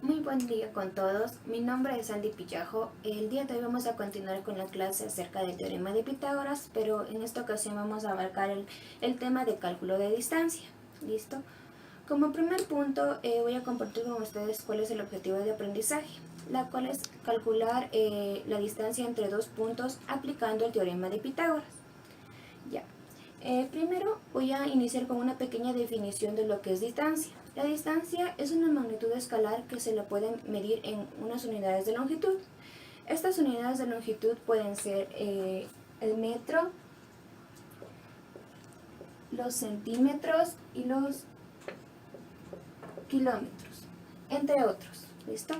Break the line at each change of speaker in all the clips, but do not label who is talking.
Muy buen día con todos, mi nombre es Andy Pillajo. El día de hoy vamos a continuar con la clase acerca del teorema de Pitágoras, pero en esta ocasión vamos a abarcar el tema de cálculo de distancia. ¿Listo? Como primer punto voy a compartir con ustedes cuál es el objetivo de aprendizaje, la cual es calcular la distancia entre dos puntos aplicando el teorema de Pitágoras. Ya. Primero voy a iniciar con una pequeña definición de lo que es distancia. La distancia es una magnitud escalar que se la puede medir en unas unidades de longitud. Estas unidades de longitud pueden ser el metro, los centímetros y los kilómetros, entre otros. ¿Listo?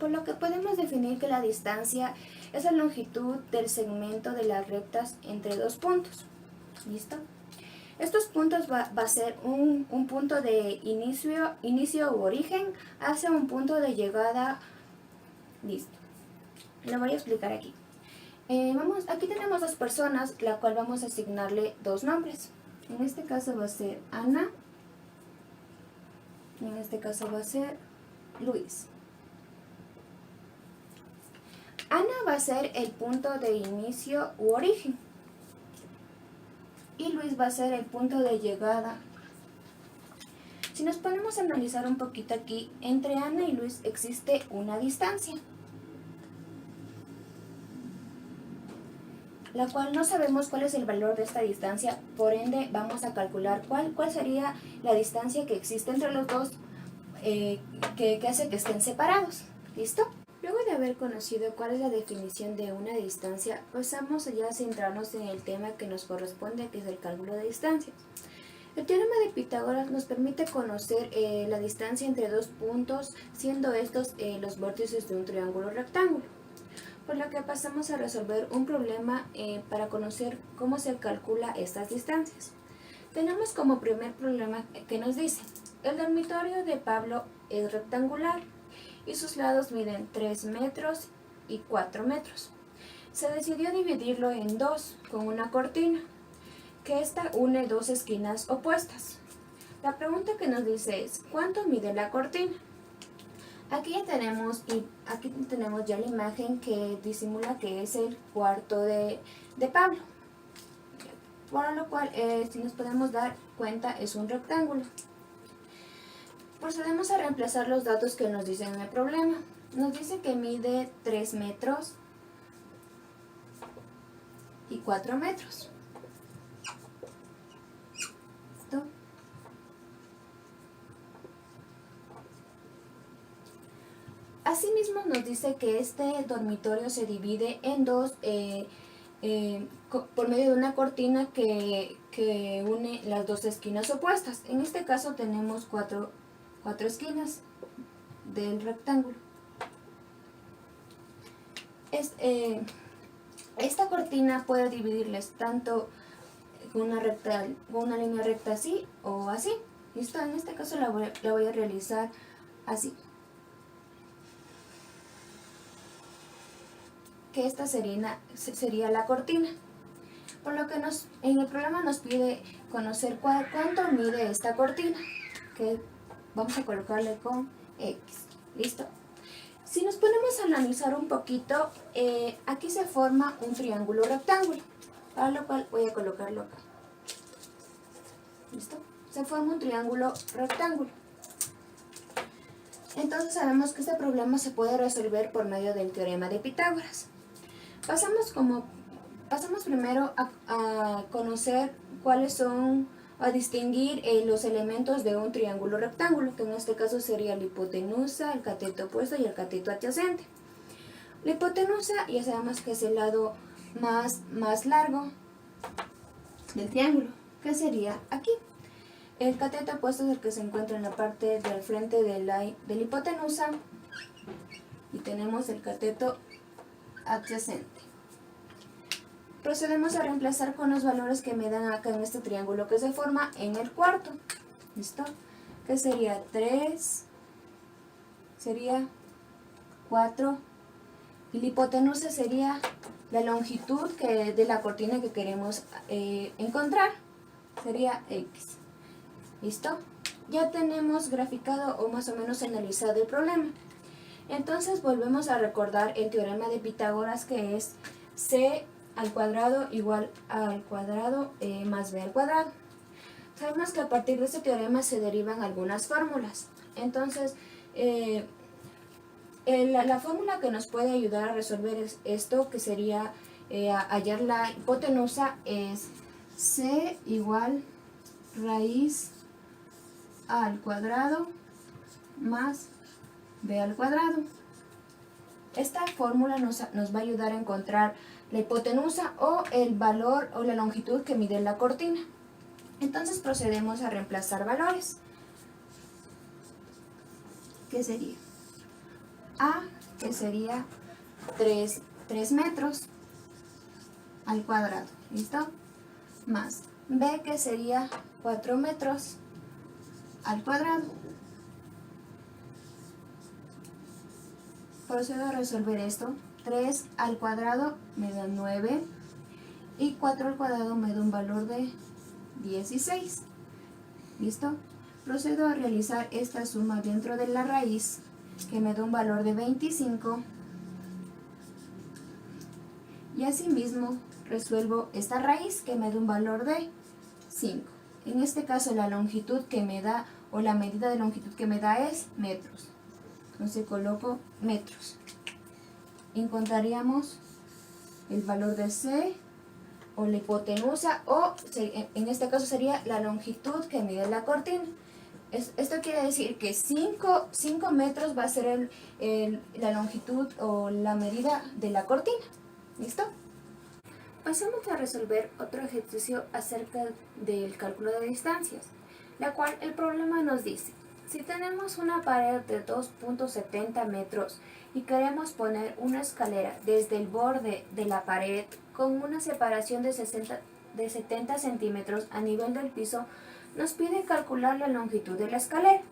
Por lo que podemos definir que la distancia es la longitud del segmento de las rectas entre dos puntos. ¿Listo? Estos puntos va a ser un punto de inicio u origen hacia un punto de llegada. Listo. Lo voy a explicar aquí. Aquí tenemos dos personas, la cual vamos a asignarle dos nombres. En este caso va a ser Ana. Y en este caso va a ser Luis. Ana va a ser el punto de inicio u origen. Y Luis va a ser el punto de llegada. Si nos ponemos a analizar un poquito aquí, entre Ana y Luis existe una distancia, la cual no sabemos cuál es el valor de esta distancia, por ende vamos a calcular cuál sería la distancia que existe entre los dos que hace que estén separados. ¿Listo? Luego de haber conocido cuál es la definición de una distancia, pasamos ya a centrarnos en el tema que nos corresponde, que es el cálculo de distancias. El teorema de Pitágoras nos permite conocer la distancia entre dos puntos, siendo estos los vértices de un triángulo rectángulo. Por lo que pasamos a resolver un problema para conocer cómo se calcula estas distancias. Tenemos como primer problema que nos dice: el dormitorio de Pablo es rectangular y sus lados miden 3 metros y 4 metros. Se decidió dividirlo en dos con una cortina, que esta une dos esquinas opuestas. La pregunta que nos dice es: ¿cuánto mide la cortina? Aquí ya tenemos ya la imagen que disimula que es el cuarto de Pablo. Por lo cual, si nos podemos dar cuenta, es un rectángulo. Procedemos a reemplazar los datos que nos dicen en el problema. Nos dice que mide 3 metros y 4 metros. ¿Listo? Asimismo nos dice que este dormitorio se divide en dos por medio de una cortina que une las dos esquinas opuestas. En este caso tenemos cuatro esquinas del rectángulo. Esta cortina puede dividirles tanto con una línea recta así o así. ¿Listo? En este caso la voy a realizar así. Que esta sería la cortina. Por lo que en el programa nos pide conocer cuánto mide esta cortina, que vamos a colocarle con X. ¿Listo? Si nos ponemos a analizar un poquito, aquí se forma un triángulo rectángulo, para lo cual voy a colocarlo acá. ¿Listo? Se forma un triángulo rectángulo. Entonces sabemos que este problema se puede resolver por medio del teorema de Pitágoras. Pasamos primero a conocer a distinguir los elementos de un triángulo rectángulo, que en este caso sería la hipotenusa, el cateto opuesto y el cateto adyacente. La hipotenusa ya sabemos que es el lado más largo del triángulo, que sería aquí. El cateto opuesto es el que se encuentra en la parte del frente de la hipotenusa, y tenemos el cateto adyacente. Procedemos a reemplazar con los valores que me dan acá en este triángulo que se forma en el cuarto. ¿Listo? Que sería 3, sería 4, y la hipotenusa sería la longitud de la cortina que queremos encontrar, sería X. ¿Listo? ya tenemos graficado o más o menos analizado el problema. Entonces volvemos a recordar el teorema de Pitágoras, que es c al cuadrado igual a al cuadrado más b al cuadrado. Sabemos que a partir de este teorema se derivan algunas fórmulas. Entonces, la fórmula que nos puede ayudar a resolver esto, que sería hallar la hipotenusa, es c igual raíz a al cuadrado más b al cuadrado. Esta fórmula nos va a ayudar a encontrar la hipotenusa o el valor o la longitud que mide la cortina. Entonces procedemos a reemplazar valores. ¿Qué sería? A, que sería 3 metros al cuadrado, ¿listo? Más B, que sería 4 metros al cuadrado. Procedo a resolver esto. 3 al cuadrado me da 9 y 4 al cuadrado me da un valor de 16. ¿Listo? Procedo a realizar esta suma dentro de la raíz, que me da un valor de 25. Y asimismo resuelvo esta raíz, que me da un valor de 5. En este caso la longitud que me da, o la medida de longitud que me da, es metros. Entonces coloco metros. Encontraríamos el valor de C, o la hipotenusa, o en este caso sería la longitud que mide la cortina. Esto quiere decir que 5 metros va a ser la longitud o la medida de la cortina. ¿Listo? Pasamos a resolver otro ejercicio acerca del cálculo de distancias, la cual el problema nos dice: si tenemos una pared de 2.70 metros y queremos poner una escalera desde el borde de la pared con una separación de 70 centímetros a nivel del piso, nos pide calcular la longitud de la escalera.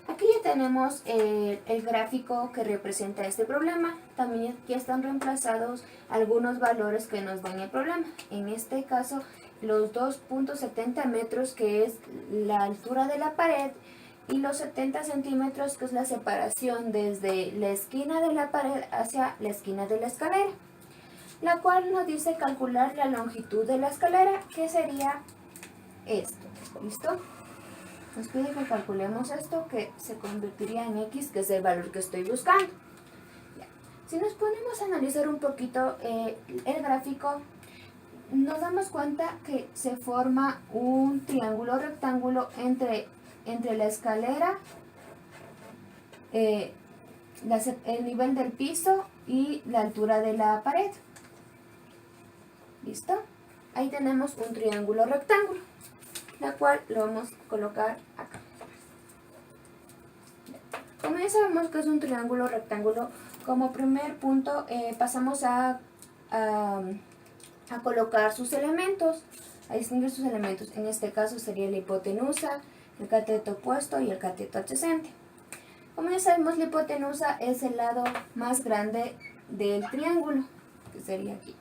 Aquí ya tenemos el gráfico que representa este problema. También ya están reemplazados algunos valores que nos dan el problema. En este caso, los 2.70 metros, que es la altura de la pared, y los 70 centímetros, que es la separación desde la esquina de la pared hacia la esquina de la escalera, la cual nos dice calcular la longitud de la escalera, que sería esto. ¿Listo? Nos pide que calculemos esto, que se convertiría en X, que es el valor que estoy buscando. Ya. Si nos ponemos a analizar un poquito el gráfico, nos damos cuenta que se forma un triángulo rectángulo entre la escalera, el nivel del piso y la altura de la pared. ¿Listo? Ahí tenemos un triángulo rectángulo, la cual lo vamos a colocar acá. Como ya sabemos que es un triángulo rectángulo, como primer punto pasamos a colocar sus elementos, a distinguir sus elementos. En este caso sería la hipotenusa, el cateto opuesto y el cateto adyacente. Como ya sabemos, la hipotenusa es el lado más grande del triángulo, que sería aquí.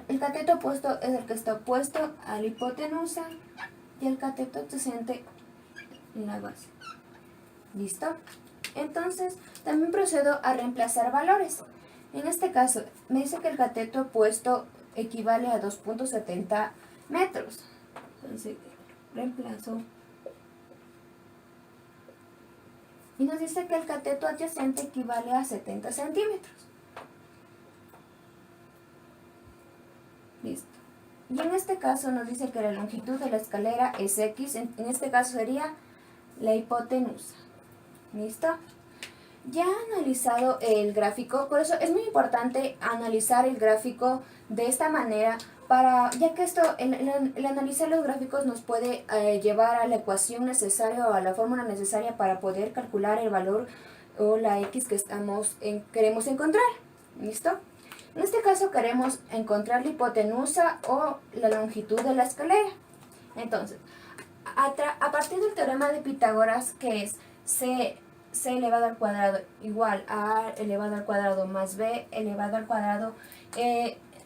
El cateto opuesto es el que está opuesto a la hipotenusa, y el cateto adyacente en la base. ¿Listo? Entonces, también procedo a reemplazar valores. En este caso, me dice que el cateto opuesto equivale a 2.70 metros. Entonces, reemplazo. Y nos dice que el cateto adyacente equivale a 70 centímetros. Listo. Y en este caso nos dice que la longitud de la escalera es X. En este caso sería la hipotenusa. ¿Listo? Ya he analizado el gráfico, por eso es muy importante analizar el gráfico de esta manera, ya que esto, el analizar los gráficos nos puede llevar a la ecuación necesaria o a la fórmula necesaria para poder calcular el valor o la X que queremos encontrar. ¿Listo? En este caso queremos encontrar la hipotenusa o la longitud de la escalera. Entonces, a partir del teorema de Pitágoras, que es C elevado al cuadrado igual a A elevado al cuadrado más B elevado al cuadrado,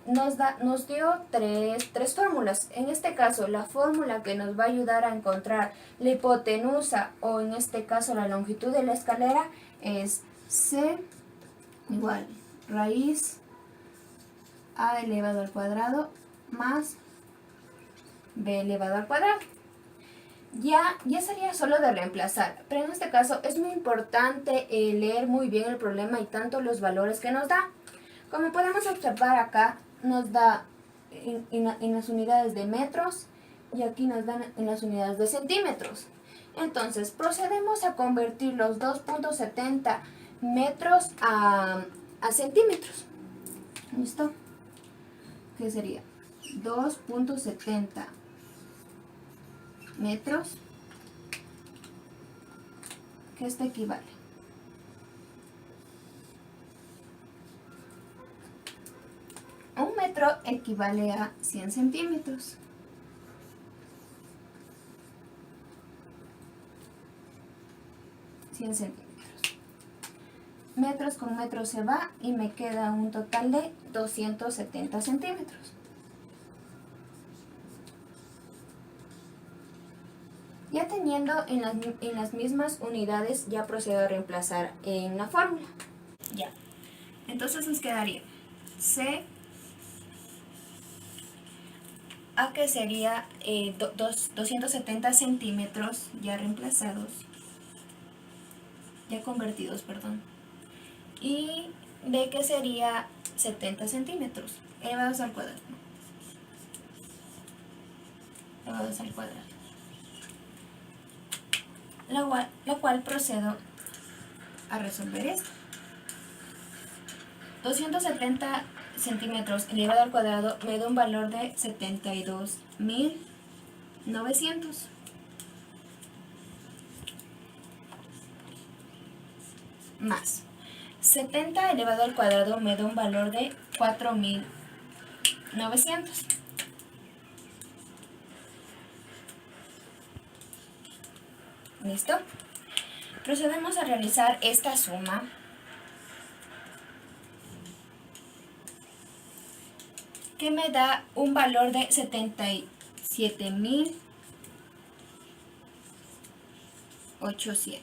nos dio tres fórmulas. En este caso, la fórmula que nos va a ayudar a encontrar la hipotenusa o en este caso la longitud de la escalera es C igual raíz a elevado al cuadrado más b elevado al cuadrado. Ya sería solo de reemplazar, pero en este caso es muy importante leer muy bien el problema y tanto los valores que nos da. Como podemos observar acá, nos da en las unidades de metros y aquí nos dan en las unidades de centímetros. Entonces procedemos a convertir los 2.70 metros a centímetros. ¿Listo? ¿Qué sería? 2.70 metros, que esto equivale un metro equivale a 100 centímetros. Metros con metros se va y me queda un total de 270 centímetros. Ya teniendo en las mismas unidades, ya procedo a reemplazar en la fórmula. Ya. Entonces nos quedaría C A, que sería 270 centímetros ya reemplazados, ya convertidos, perdón. Y B, que sería 70 centímetros elevados al cuadrado. Elevados al cuadrado. La cual procedo a resolver esto. 270 centímetros elevado al cuadrado me da un valor de 72.900. Más 70 elevado al cuadrado me da un valor de 4.900. ¿Listo? Procedemos a realizar esta suma. Que me da un valor de 77.800.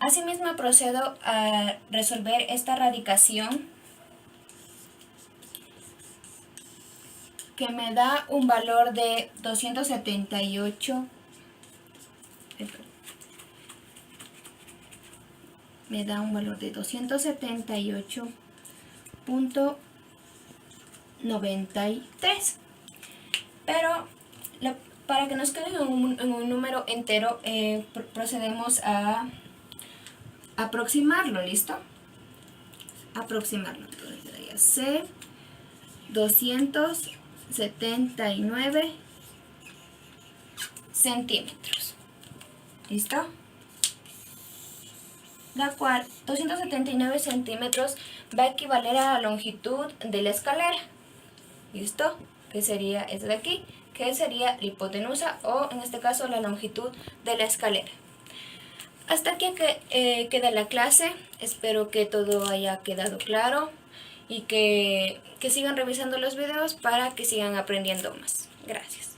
Asimismo procedo a resolver esta radicación que me da un valor de 278. Me da un valor de 278.93. Pero para que nos quede en un número entero, procedemos a aproximarlo. ¿Listo? Aproximarlo. Entonces sería C 279 centímetros. ¿Listo? La cual 279 centímetros va a equivaler a la longitud de la escalera. ¿Listo? Que sería esta de aquí, que sería la hipotenusa o en este caso la longitud de la escalera. Hasta aquí queda la clase. Espero que todo haya quedado claro y que sigan revisando los videos para que sigan aprendiendo más. Gracias.